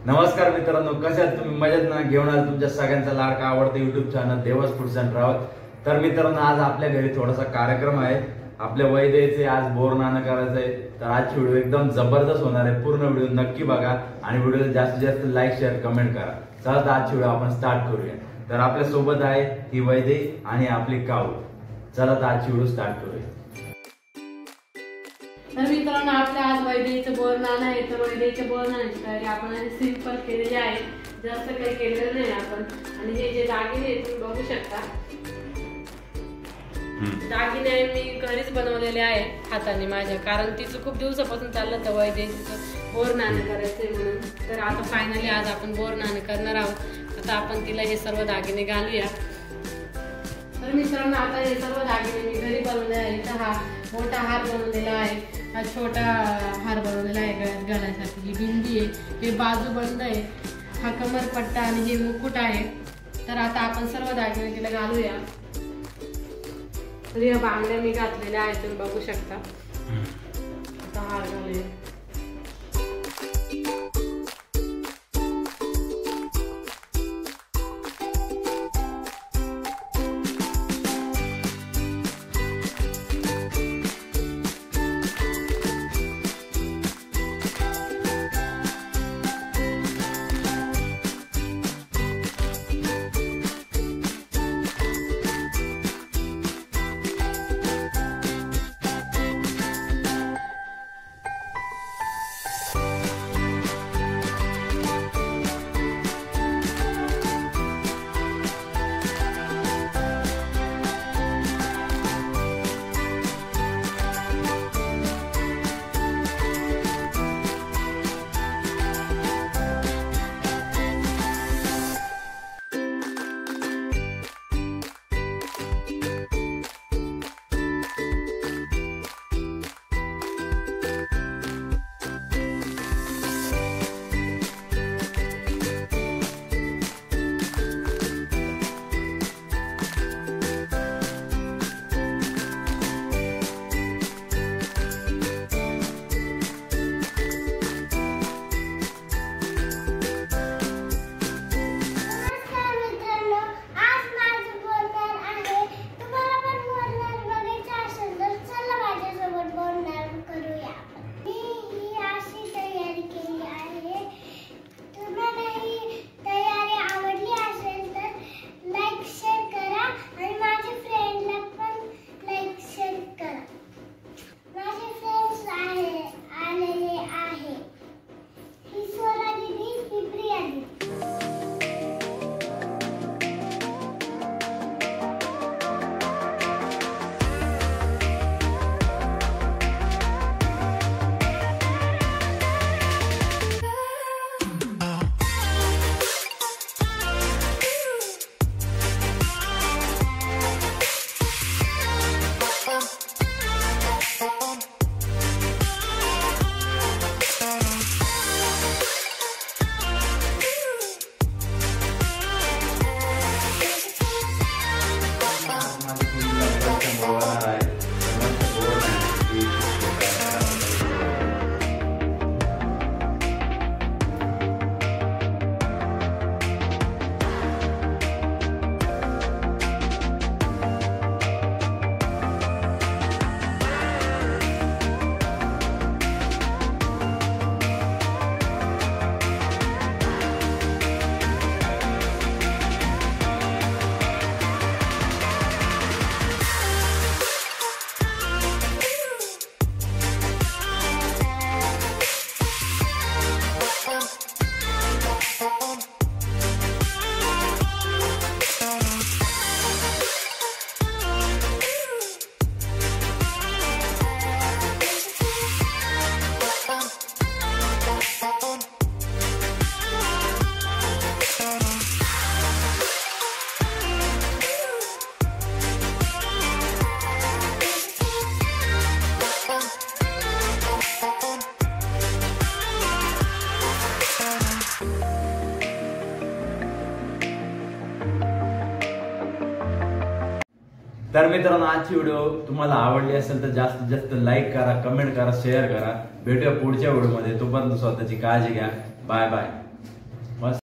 नमस्कार मित्रांनो, कसे आहात तुम्ही? मजेत ना? घेऊन आलो तुमच्या सगळ्यांचा लाडका आवडता YouTube channel Devas foods and travel. तर मित्रांनो, आज आपल्या घरी थोडासा कार्यक्रम आहे। आपल्या वैद्यचे आज बोरनाणं करायचंय। तर आजची व्हिडिओ एकदम जबरदस्त होणार आहे। पूर्ण व्हिडिओ नक्की बघा आणि व्हिडिओला जास्तीत जास्त लाईक शेअर कमेंट करा। चला तर आजची व्हिडिओ आपण स्टार्ट करूया। तर आपल्या सोबत आहे ही वैद्य आणि आपली काऊ। चला तर आजची व्हिडिओ स्टार्ट करूया। तर मित्रांनो, आपल्या आज वैद्यचं बोरनाणं आहे। तर वैद्यच्या बोरनाण्याची तयारी आपण सिंपल केलेली आहे, जास्त काही केलेलं नाही आपण। आणि हे जे दागिने तुम्ही बघू शकता, दागिने मी घरीच बनवलेले आहे हाताने माझ्या, कारण तिचं खूप दिवसापासून चाललं तर वैद्यचं बोरनाणं करायचंय म्हणून। तर आता फायनली आज आपण बोरनाणं करणार आहोत। आता आपण तिला हे सर्व दागिने घालूया। तर मित्रांनो, आता हे सर्व दागिने मी घरी बनवले आहे। तर हा मोठा हार बनवलेला आहे, हा छोटा हार बनवलेला आहे गळ्यात घालण्यासाठी। ही बिंदी आहे, हे बाजू बंद आहे, हा कमरपट्टा आणि हे मुकुट आहे। तर आता आपण सर्व दागिने तिला घालूया। तर या बांगड्या मी घातलेल्या आहेत, तुम्ही बघू शकता। आता हार घालूया। तर मित्रांनो, आजची व्हिडिओ तुम्हाला आवडली असेल तर जास्तीत जास्त लाईक करा, कमेंट करा, शेअर करा। भेटूया पुढच्या व्हिडिओमध्ये। तोपर्यंत स्वतःची काळजी घ्या। Bye bye.